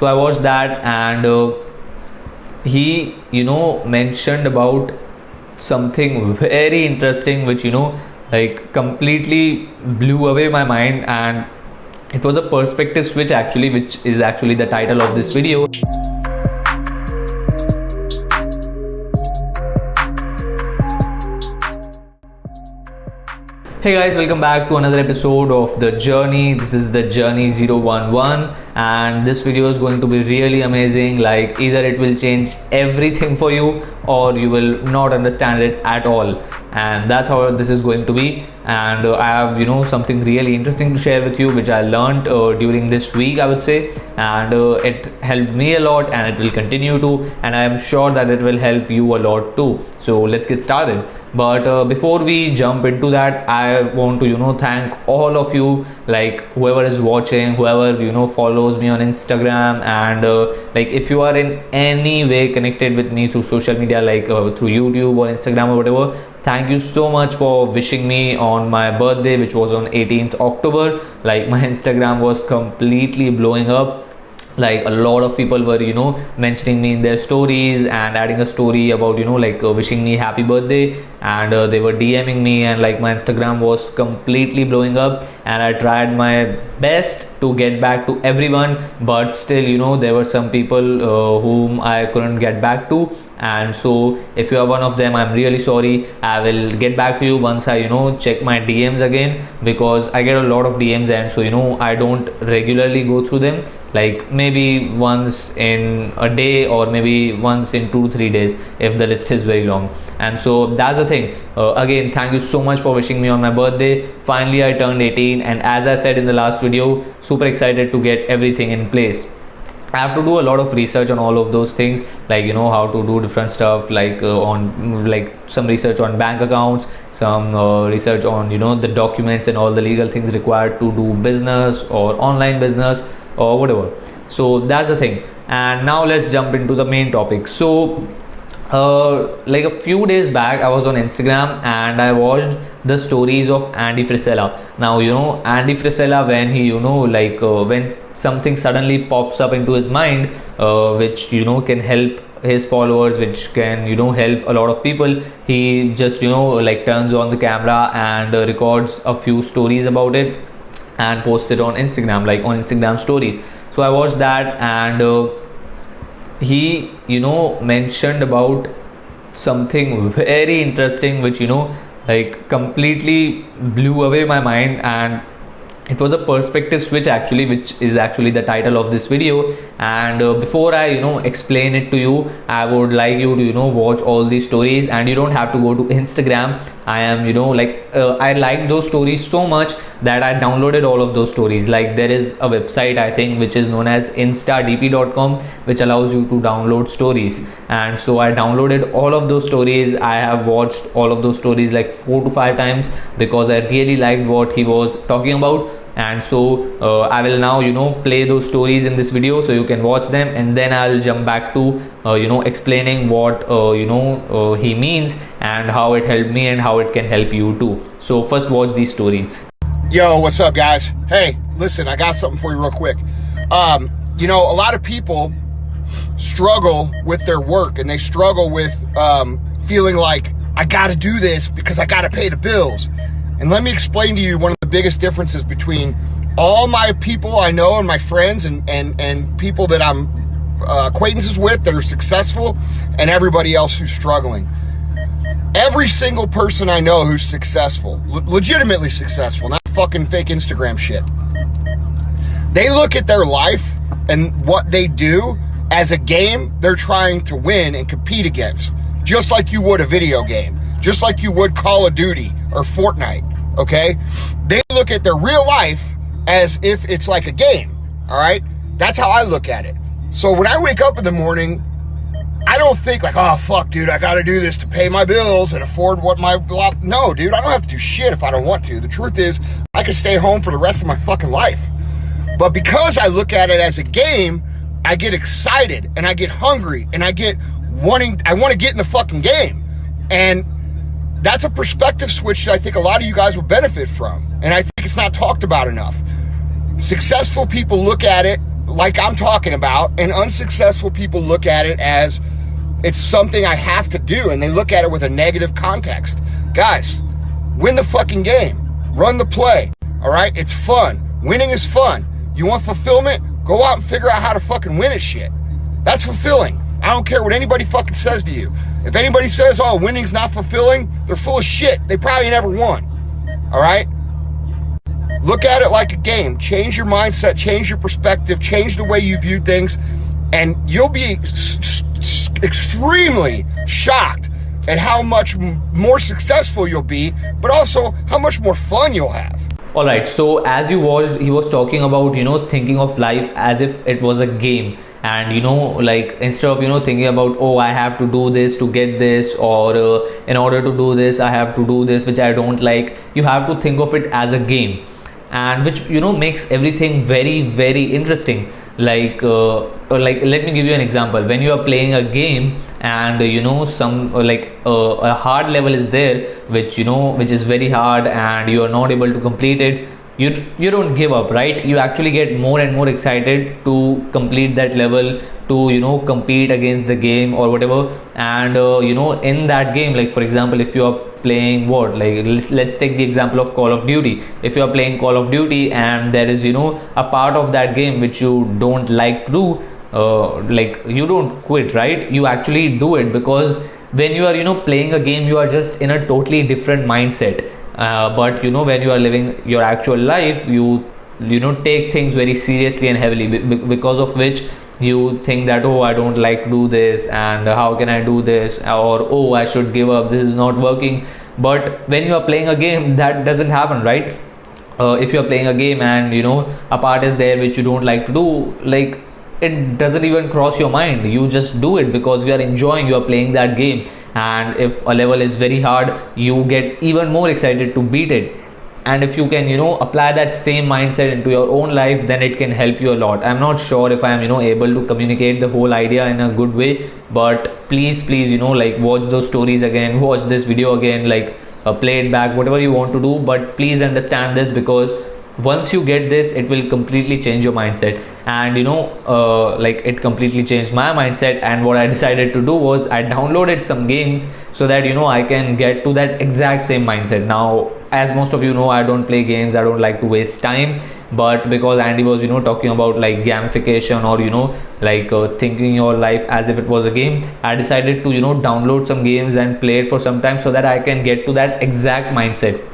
So I watched that, and he mentioned about something very interesting, which like completely blew away my mind. And it was a perspective switch actually, which is actually the title of this video. Hey guys, welcome back to another episode of The Journey. This is The Journey 011, and this video is going to be really amazing. Like, either it will change everything for you or you will not understand it at all, and that's how this is going to be. And I have something really interesting to share with you, which I learned during this week, I would say, and it helped me a lot, and it will continue to, and I am sure that it will help you a lot too. So let's get started. But before we jump into that, I want to thank all of you, like whoever is watching, whoever follows me on Instagram, and like if you are in any way connected with me through social media, like through YouTube or Instagram or whatever. Thank you so much for wishing me on my birthday, which was on 18th October. Like, my Instagram was completely blowing up. Like, a lot of people were mentioning me in their stories and adding a story about like wishing me happy birthday, and they were DMing me, and like my Instagram was completely blowing up. And I tried my best to get back to everyone, but still there were some people whom I couldn't get back to. And so if you are one of them, I'm really sorry. I will get back to you once I check my DMs again, because I get a lot of DMs, and so I don't regularly go through them. Like, maybe once in a day, or maybe once in 2-3 days if the list is very long. And so that's the thing. Again, thank you so much for wishing me on my birthday. Finally I turned 18, and as I said in the last video, super excited to get everything in place. I have to do a lot of research on all of those things, like how to do different stuff, like on like some research on bank accounts, some research on the documents and all the legal things required to do business or online business or whatever. So that's the thing. And now let's jump into the main topic. So like a few days back, I was on Instagram and I watched the stories of Andy Frisella. Now Andy Frisella, when he like when something suddenly pops up into his mind, which can help his followers, which can help a lot of people, he just like turns on the camera and records a few stories about it and posts it on Instagram, like on Instagram stories. So I watched that, and he mentioned about something very interesting, which like completely blew away my mind. And it was a perspective switch actually, which is actually the title of this video. And before I explain it to you, I would like you to watch all these stories, and you don't have to go to Instagram. I am like I like those stories so much that I downloaded all of those stories. Like, there is a website, I think, which is known as instadp.com, which allows you to download stories. And so I downloaded all of those stories. I have watched all of those stories like 4 to 5 times, because I really liked what he was talking about. And so I will now play those stories in this video so you can watch them, and then I'll jump back to explaining what he means and how it helped me and how it can help you too. So first, watch these stories. Yo, what's up, guys? Hey, listen, I got something for you real quick. A lot of people struggle with their work, and they struggle with feeling like, I gotta do this because I gotta pay the bills. And let me explain to you one of the biggest differences between all my people I know and my friends and people that I'm acquaintances with that are successful, and everybody else who's struggling. Every single person I know who's successful, legitimately successful, not fucking fake Instagram shit, they look at their life and what they do as a game they're trying to win and compete against, just like you would a video game, just like you would Call of Duty or Fortnite. Okay, they look at their real life as if it's like a game. All right, that's how I look at it. So when I wake up in the morning, I don't think like, oh fuck, dude, I gotta do this to pay my bills and afford what my blah. No, dude, I don't have to do shit if I don't want to. The truth is, I can stay home for the rest of my fucking life. But because I look at it as a game, I get excited and I get hungry and I want to get in the fucking game. And that's a perspective switch that I think a lot of you guys will benefit from. And I think it's not talked about enough. Successful people look at it like I'm talking about, and unsuccessful people look at it as it's something I have to do, and they look at it with a negative context. Guys, win the fucking game. Run the play. All right? It's fun. Winning is fun. You want fulfillment? Go out and figure out how to fucking win at shit. That's fulfilling. I don't care what anybody fucking says to you. If anybody says, oh, winning's not fulfilling, they're full of shit. They probably never won. All right? Look at it like a game. Change your mindset, change your perspective, change the way you view things, and you'll be extremely shocked at how much more successful you'll be, but also how much more fun you'll have. Alright, so as you watched, he was talking about, thinking of life as if it was a game. And like instead of thinking about, oh, I have to do this to get this, or in order to do this I have to do this which I don't like, you have to think of it as a game, and which makes everything very, very interesting. Like let me give you an example. When you are playing a game and some a hard level is there which which is very hard and you are not able to complete it, you don't give up, right? You actually get more and more excited to complete that level, to compete against the game or whatever. And in that game, like for example, if you are playing what, like let's take the example of Call of Duty. If you are playing Call of Duty and there is a part of that game which you don't like to do, like you don't quit, right? You actually do it, because when you are playing a game, you are just in a totally different mindset. But when you are living your actual life, you take things very seriously and heavily, because of which you think that, oh, I don't like to do this, and how can I do this, or oh, I should give up, this is not working. But when you are playing a game, that doesn't happen, right? If you are playing a game and a part is there which you don't like to do, like it doesn't even cross your mind. You just do it because you are enjoying, you are playing that game. And if a level is very hard, you get even more excited to beat it. And if you can apply that same mindset into your own life, then it can help you a lot. I'm not sure if I am able to communicate the whole idea in a good way, but please like watch those stories again, watch this video again, like play it back, whatever you want to do, but please understand this, because once you get this, it will completely change your mindset. And like it completely changed my mindset. And what I decided to do was I downloaded some games so that I can get to that exact same mindset. Now, as most of you know, I don't play games, I don't like to waste time, but because Andy was talking about like gamification, or like thinking your life as if it was a game, I decided to download some games and play it for some time so that I can get to that exact mindset.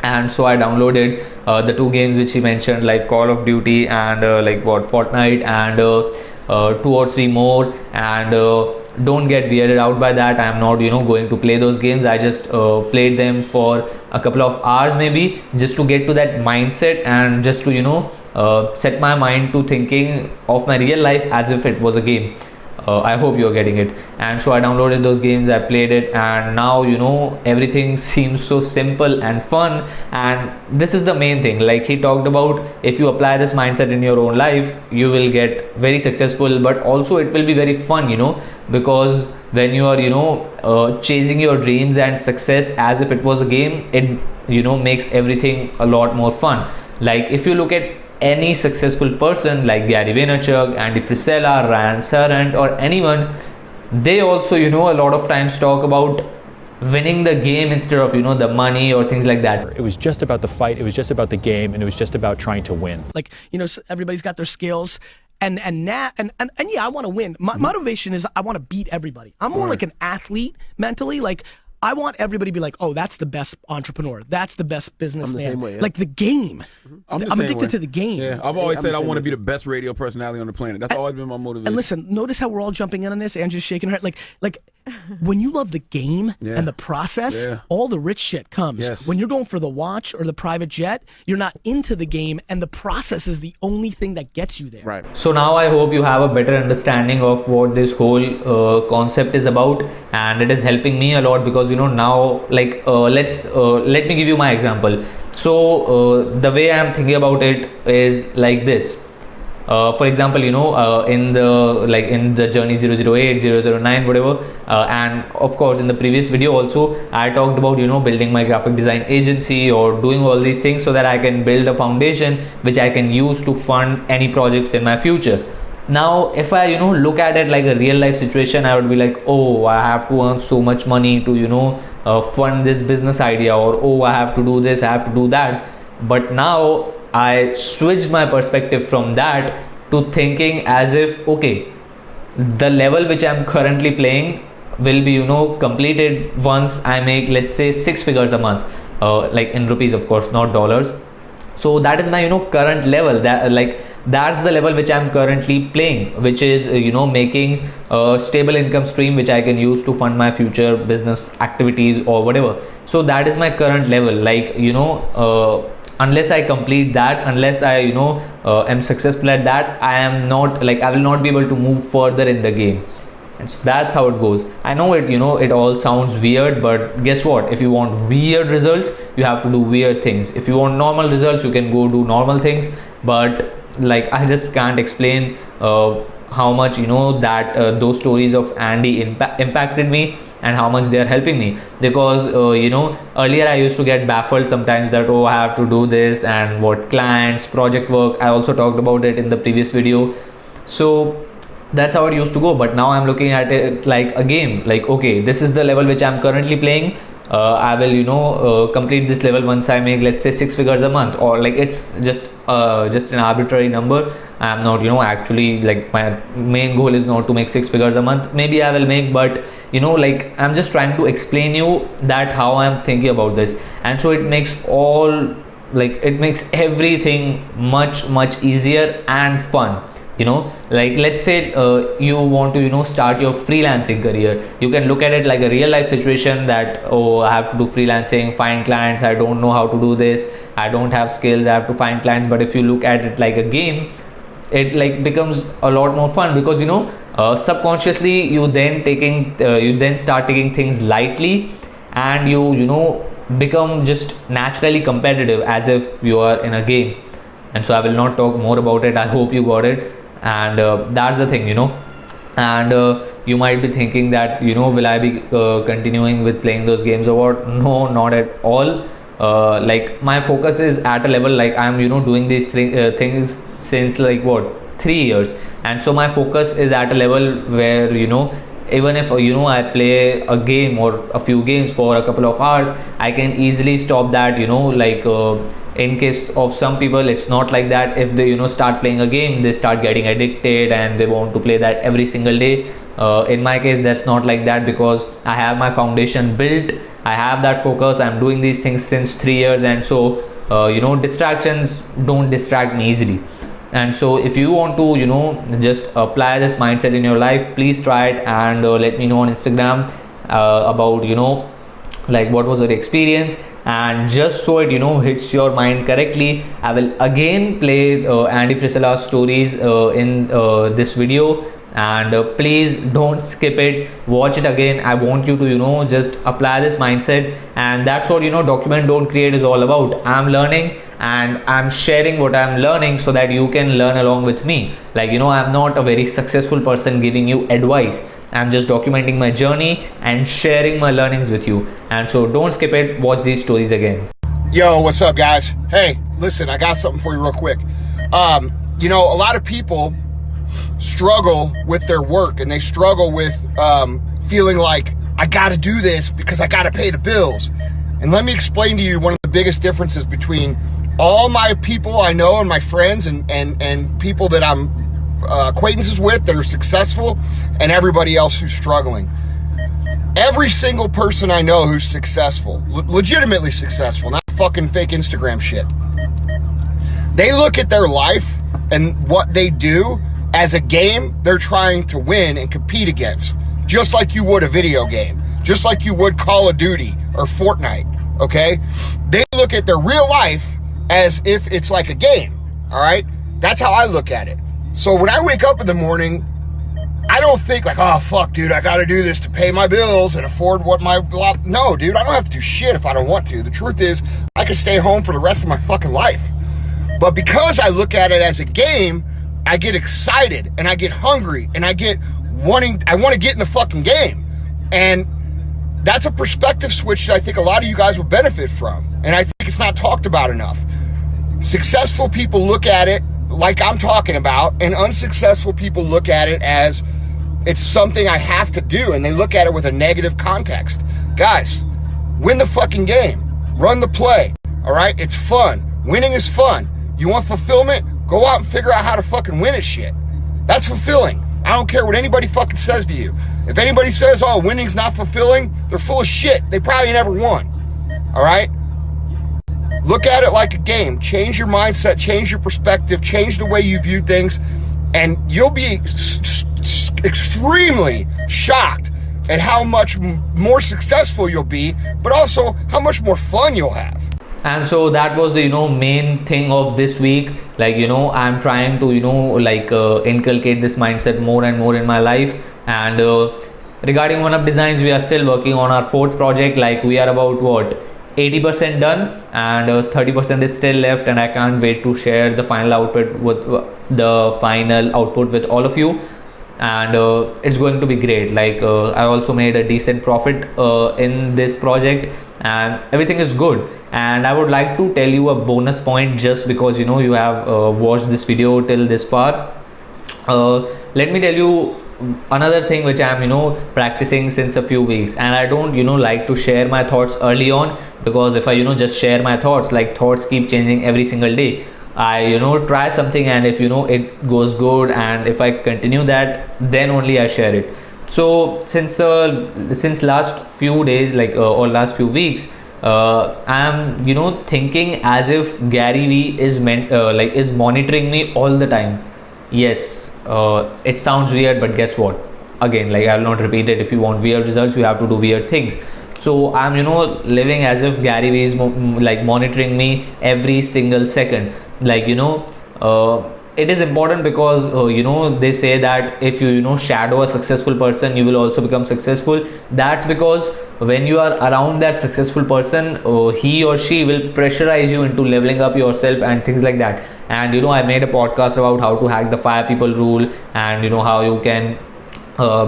And so I downloaded the two games which he mentioned, like Call of Duty and like what, Fortnite, and 2 or 3 more. And don't get weirded out by that. I'm not going to play those games. I just played them for a couple of hours maybe, just to get to that mindset, and just to set my mind to thinking of my real life as if it was a game. I hope you're getting it. And so I downloaded those games, I played it, and now everything seems so simple and fun. And this is the main thing, like he talked about, if you apply this mindset in your own life, you will get very successful, but also it will be very fun, because when you are chasing your dreams and success as if it was a game, it makes everything a lot more fun. Like if you look at any successful person like Gary Vaynerchuk, Andy Frisella, Ryan Serhant, or anyone, they also a lot of times talk about winning the game instead of the money or things like that. It was just about the fight, it was just about the game, and it was just about trying to win. Like everybody's got their skills, and yeah, I want to win. My motivation is I want to beat everybody. I'm more like an athlete mentally. Like I want everybody to be like, oh, that's the best entrepreneur. That's the best businessman. I'm the same way, yeah. Like the game. I'm addicted to the game. Yeah, I've always said I want to be the best radio personality on the planet. That's always been my motivation. And listen, notice how we're all jumping in on this and just shaking her head. Like when you love the game and the process, all the rich shit comes. Yes. When you're going for the watch or the private jet, you're not into the game, and the process is the only thing that gets you there. Right. So now I hope you have a better understanding of what this whole concept is about, and it is helping me a lot, because now, like let me give you my example. So the way I'm thinking about it is like this. For example, in the journey 008, 009, whatever, and of course in the previous video also I talked about building my graphic design agency or doing all these things so that I can build a foundation which I can use to fund any projects in my future. Now if I look at it like a real life situation, I would be like, oh, I have to earn so much money to fund this business idea, or oh, I have to do this, I have to do that. But now I switched my perspective from that to thinking as if, okay, the level which I'm currently playing will be completed once I make, let's say, 6 figures a month, like in rupees, of course, not dollars. So that is my current level, that's the level which I'm currently playing, which is making a stable income stream which I can use to fund my future business activities or whatever. So that is my current level. Unless I complete that, unless I am successful at that, I will not be able to move further in the game. And so that's how it goes. I know it it all sounds weird, but guess what, if you want weird results, you have to do weird things. If you want normal results, you can go do normal things. But I just can't explain how much that those stories of Andy impacted me and how much they are helping me. Because earlier I used to get baffled sometimes that, oh, I have to do this, and what clients, project work, I also talked about it in the previous video. So that's how it used to go. But now I'm looking at it like a game, like, okay, this is the level which I'm currently playing. I will complete this level once I make, let's say, 6 figures a month, or it's just an arbitrary number. I'm not actually, my main goal is not to make 6 figures a month. Maybe I will make, but I'm just trying to explain you that how I'm thinking about this. And so it makes it makes everything much easier and fun. Let's say you want to start your freelancing career. You can look at it like a real life situation that, oh, I have to do freelancing, find clients, I don't know how to do this, I don't have skills, I have to find clients. But if you look at it like a game, it becomes a lot more fun, because subconsciously you then start taking things lightly, and you become just naturally competitive as if you are in a game. And so I will not talk more about it. I hope you got it. And that's the thing. And you might be thinking that will I be continuing with playing those games or what? No, not at all. My focus is at a level, I'm doing these things since 3 years. And so my focus is at a level where even if I play a game or a few games for a couple of hours, I can easily stop that. In case of some people, it's not like that. If they start playing a game, they start getting addicted and they want to play that every single day. In my case, that's not like that, because I have my foundation built, I have that focus, I'm doing these things since 3 years. And so distractions don't distract me easily. And so if you want to just apply this mindset in your life, please try it, and let me know on Instagram about what was your experience. And just so it hits your mind correctly, I will again play Andy Frisella's stories in this video. And please don't skip it, watch it again. I want you to just apply this mindset. And that's what document, don't create is all about. I'm learning and I'm sharing what I'm learning so that you can learn along with me. I'm not a very successful person giving you advice. I'm just documenting my journey and sharing my learnings with you. And so don't skip it, watch these stories again. Yo, what's up, guys? Hey, listen, I got something for you real quick. A lot of people struggle with their work, and they struggle with feeling like, I gotta do this because I gotta pay the bills. And let me explain to you one of the biggest differences between all my people I know and my friends and people that I'm acquaintances with that are successful, and everybody else who's struggling. Every single person I know who's successful, legitimately successful, not fucking fake Instagram shit, they look at their life and what they do as a game they're trying to win and compete against, just like you would a video game, just like you would Call of Duty or Fortnite, okay? They look at their real life as if it's like a game, all right? That's how I look at it. So when I wake up in the morning, I don't think like, oh, fuck, dude, I gotta do this to pay my bills and afford what my... No, dude, I don't have to do shit if I don't want to. The truth is, I can stay home for the rest of my fucking life. But because I look at it as a game, I get excited and I get hungry and I want to get in the fucking game. And that's a perspective switch that I think a lot of you guys will benefit from. And I think it's not talked about enough. Successful people look at it like I'm talking about, and unsuccessful people look at it as it's something I have to do, and they look at it with a negative context. Guys, win the fucking game. Run the play. All right? It's fun. Winning is fun. You want fulfillment? Go out and figure out how to fucking win at shit. That's fulfilling. I don't care what anybody fucking says to you. If anybody says, oh, winning's not fulfilling, they're full of shit. They probably never won. All right? Look at it like a game. Change your mindset, change your perspective, change the way you view things, and you'll be extremely shocked at how much more successful you'll be, but also how much more fun you'll have. And so that was the main thing of this week. Like I'm trying to inculcate this mindset more and more in my life. And regarding One Up Designs, we are still working on our fourth project. Like we are about 80% done, and 30% is still left, and I can't wait to share the final output with all of you. And it's going to be great. Like I also made a decent profit in this project, and everything is good. And I would like to tell you a bonus point, just because you have watched this video till this far. Let me tell you another thing which I'm practicing since a few weeks, and I don't like to share my thoughts early on, because if I just share my thoughts, like thoughts keep changing every single day. I try something, and if it goes good, and if I continue that, then only I share it. So since last few days, or last few weeks, I'm thinking as if Gary Vee is is monitoring me all the time. Yes, it sounds weird, but guess what? Again, I will not repeat it. If you want weird results, you have to do weird things. So I'm living as if Gary Vee is monitoring me every single second. It is important because they say that if you shadow a successful person, you will also become successful. That's because when you are around that successful person, he or she will pressurize you into leveling up yourself and things like that. And I made a podcast about how to hack the 5 people rule, and how you can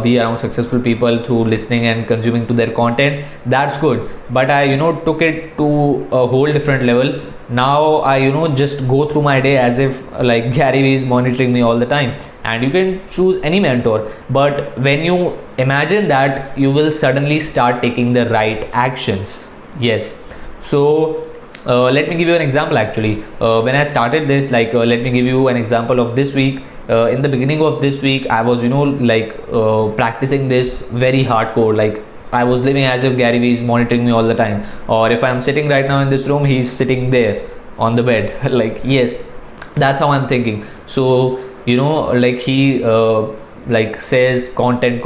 be around successful people through listening and consuming to their content. That's good, but I took it to a whole different level. Now I just go through my day as if Gary Vee is monitoring me all the time. And you can choose any mentor, but when you imagine that, you will suddenly start taking the right actions. Yes. So let me give you an example. Actually, when I started this, let me give you an example of this week. In the beginning of this week, I was practicing this very hardcore. I was living as if Gary Vee is monitoring me all the time, or if I'm sitting right now in this room, he's sitting there on the bed. Yes, that's how I'm thinking. So he says content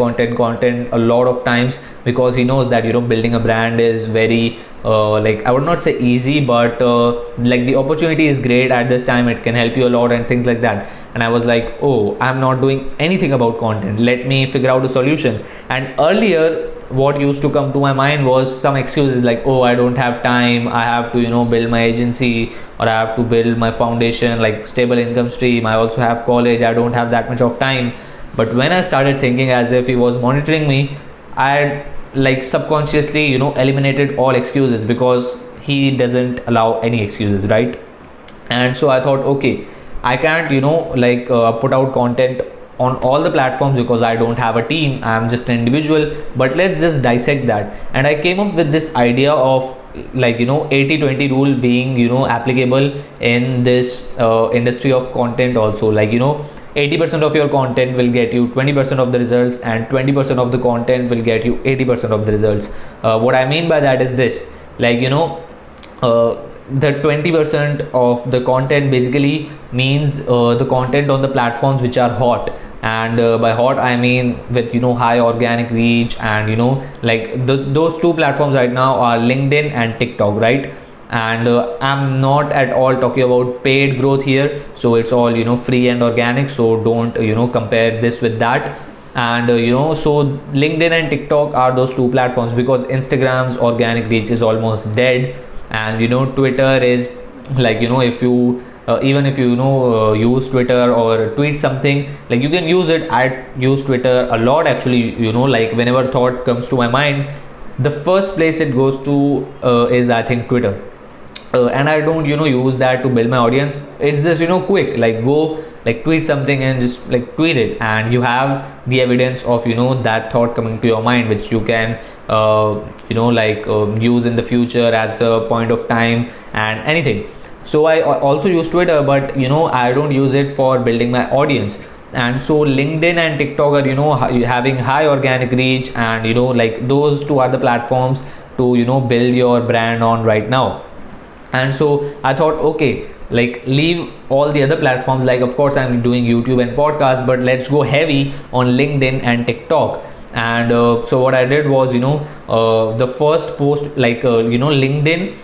a lot of times, because he knows that building a brand is very I would not say easy, but the opportunity is great at this time. It can help you a lot and things like that. And I was like, oh, I'm not doing anything about content, let me figure out a solution. And earlier, what used to come to my mind was some excuses like, oh, I don't have time, I have to build my agency, or I have to build my foundation, stable income stream, I also have college, I don't have that much of time. But when I started thinking as if he was monitoring me, I subconsciously eliminated all excuses, because he doesn't allow any excuses, right? And so I thought, okay, I can't put out content on all the platforms because I don't have a team, I'm just an individual. But let's just dissect that. And I came up with this idea of 80-20 rule being applicable in this industry of content also. 80% of your content will get you 20% of the results, and 20% of the content will get you 80% of the results. What I mean by that is this, the 20% of the content basically means the content on the platforms which are hot. And by hot, I mean with high organic reach, and those two platforms right now are LinkedIn and TikTok, right? And I'm not at all talking about paid growth here, so it's all free and organic, so don't compare this with that. And so LinkedIn and TikTok are those two platforms, because Instagram's organic reach is almost dead, and Twitter is if you even if use Twitter or tweet something, like you can use it. I use Twitter a lot actually, like whenever thought comes to my mind, the first place it goes to is, I think, Twitter. And I don't use that to build my audience. It's just quick, like go like tweet something and just like tweet it, and you have the evidence of that thought coming to your mind, which you can use in the future as a point of time and anything. So I also use Twitter, but I don't use it for building my audience. And so LinkedIn and TikTok are having high organic reach, and like those two are the platforms to build your brand on right now. And so I thought, okay, like leave all the other platforms, like of course I'm doing YouTube and podcast, but let's go heavy on LinkedIn and TikTok. And so what I did was the first post, like LinkedIn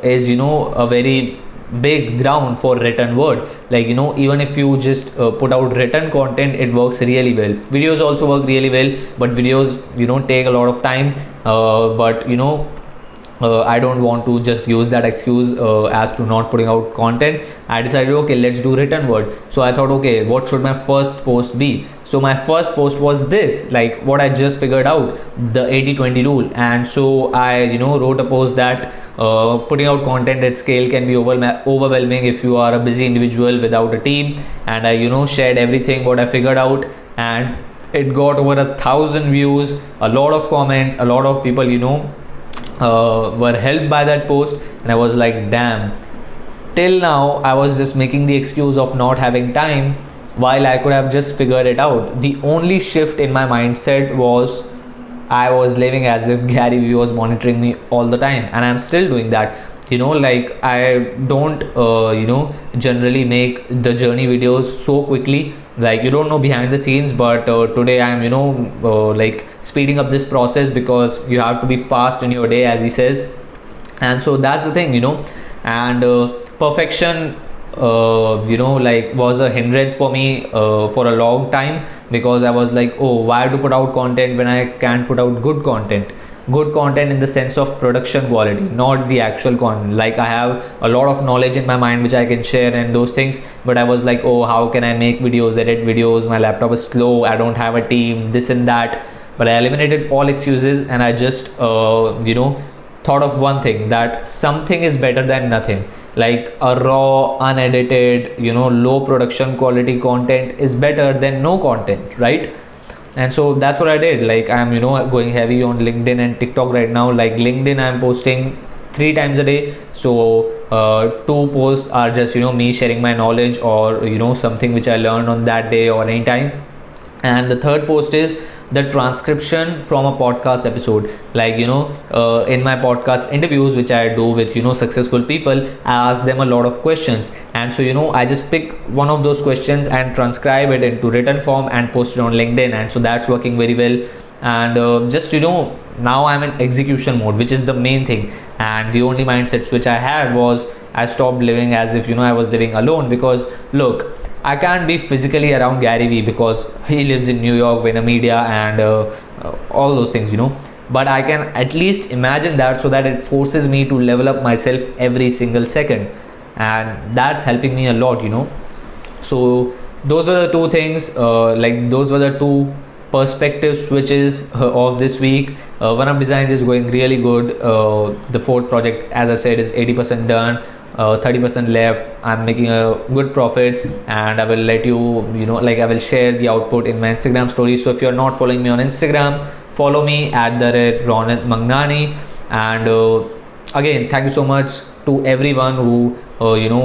is a very big ground for written word. Like even if you just put out written content, it works really well. Videos also work really well, but videos take a lot of time. But I don't want to just use that excuse as to not putting out content. I decided, okay, let's do written word. So I thought, okay, what should my first post be? So my first post was this, like what I just figured out, the 80-20 rule. And so I wrote a post that putting out content at scale can be overwhelming if you are a busy individual without a team. And I shared everything what I figured out, and it got over 1,000 views, a lot of comments, a lot of people were helped by that post. And I was like, damn, till now I was just making the excuse of not having time, while I could have just figured it out. The only shift in my mindset was I was living as if Gary Vee was monitoring me all the time, and I'm still doing that. Like I don't generally make the journey videos so quickly, like you don't know behind the scenes. But today I'm like speeding up this process, because you have to be fast in your day, as he says. And so that's the thing. And perfection like was a hindrance for me for a long time, because I was like, oh, why to put out content when I can't put out good content in the sense of production quality, not the actual content. Like I have a lot of knowledge in my mind which I can share and those things, but I was like, oh, how can I make videos, edit videos, my laptop is slow, I don't have a team, this and that. But I eliminated all excuses, and I just thought of one thing, that something is better than nothing. Like a raw, unedited, low production quality content is better than no content, right? And so that's what I did. Like I'm going heavy on LinkedIn and TikTok right now. Like LinkedIn, I'm posting 3 times a day. So 2 posts are just me sharing my knowledge, or something which I learned on that day or anytime. And the third post is the transcription from a podcast episode. Like in my podcast interviews which I do with successful people, I ask them a lot of questions, and so I just pick one of those questions and transcribe it into written form and post it on LinkedIn. And so that's working very well. And just now I'm in execution mode, which is the main thing. And the only mindsets which I had was, I stopped living as if I was living alone, because look, I can't be physically around Gary Vee because he lives in New York, Media, and all those things, but I can at least imagine that, so that it forces me to level up myself every single second, and that's helping me a lot. So those are the 2 things, like those were the 2 perspective switches of this week. One Up Designs is going really good. The 4th project, as I said, is 80% done. 30% left. I'm making a good profit, and I will let like I will share the output in my Instagram story. So if you're not following me on Instagram, follow me at the Ronit Mangnani. And again, thank you so much to everyone who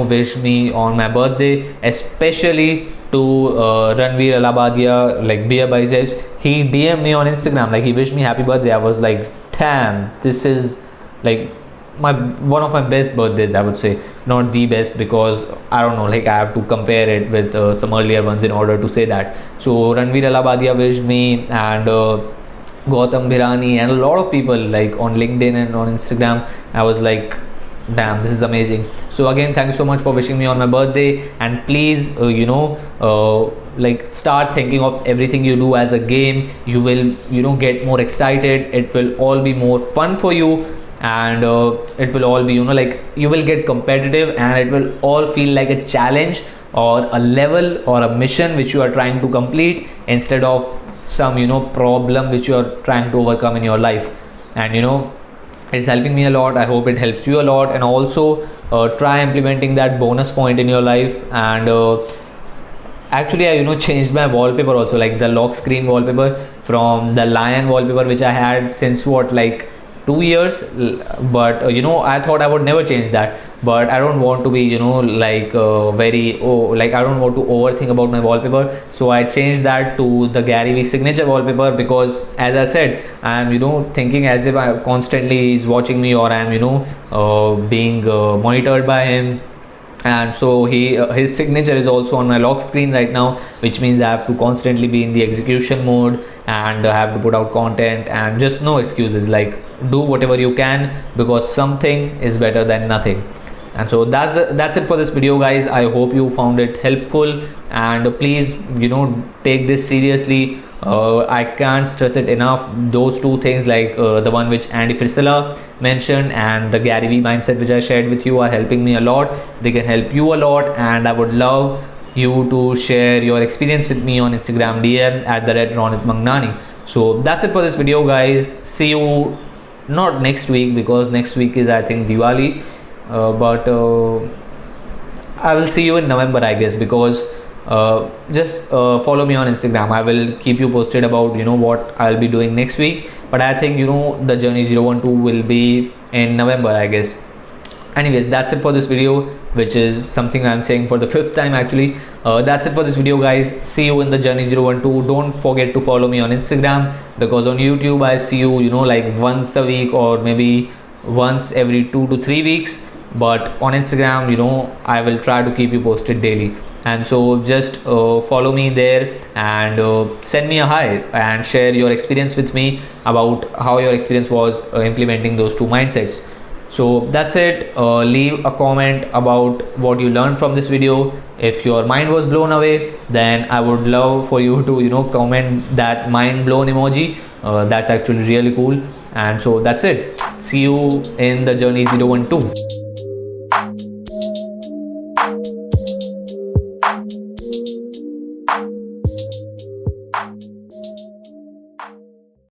wished me on my birthday, especially to Ranveer Alabadia, like Beer Biceps. He DM'd me on Instagram, like he wished me happy birthday. I was like, damn, this is like one of my best birthdays, I would say. Not the best, because I don't know, like I have to compare it with some earlier ones in order to say that. So Ranveer Alabadia wished me, and Gautam Bhirani, and a lot of people like on LinkedIn and on Instagram. I was like, damn, this is amazing. So again, thank you so much for wishing me on my birthday, and please like start thinking of everything you do as a game. You will get more excited, it will all be more fun for you. and it will all be, you know, like you will get competitive, and it will all feel like a challenge or a level or a mission which you are trying to complete, instead of some, you know, problem which you are trying to overcome in your life. And you know, it's helping me a lot. I hope it helps you a lot. And also try implementing that bonus point in your life. And actually I, you know, changed my wallpaper also, like the lock screen wallpaper, from the lion wallpaper which I had since what, like 2 years. But you know, I thought I would never change that, but I don't want to be, you know, like like I don't want to overthink about my wallpaper. So I changed that to the Gary Vee signature wallpaper, because as I said, I'm, you know, thinking as if I constantly is watching me, or I'm, you know, being monitored by him. And so his signature is also on my lock screen right now, which means I have to constantly be in the execution mode, and I have to put out content, and just no excuses, like do whatever you can, because something is better than nothing. And so that's it for this video, guys. I hope you found it helpful, and please, you know, take this seriously. I can't stress it enough. Those two things, like the one which Andy Frisella mentioned and the Gary Vee mindset which I shared with you, are helping me a lot. They can help you a lot, and I would love you to share your experience with me on Instagram DM at the @Ronit Mangnani. So that's it for this video, guys. See you not next week, because next week is, I think, Diwali, but I will see you in November, I guess, because just follow me on Instagram. I will keep you posted about, you know, what I'll be doing next week. But I think, you know, the Journey 012 will be in November, I guess. Anyways, that's it for this video, which is something I'm saying for the 5th time actually. That's it for this video, guys. See you in the Journey 012. Don't forget to follow me on Instagram, because on YouTube I see you, you know, like once a week, or maybe once every 2 to 3 weeks. But on Instagram, you know, I will try to keep you posted daily. And so just follow me there, and send me a hi, and share your experience with me about how your experience was implementing those two mindsets. So that's it. Leave a comment about what you learned from this video. If your mind was blown away, then I would love for you to, you know, comment that mind blown emoji. That's actually really cool. And so that's it. See you in the Journey 012.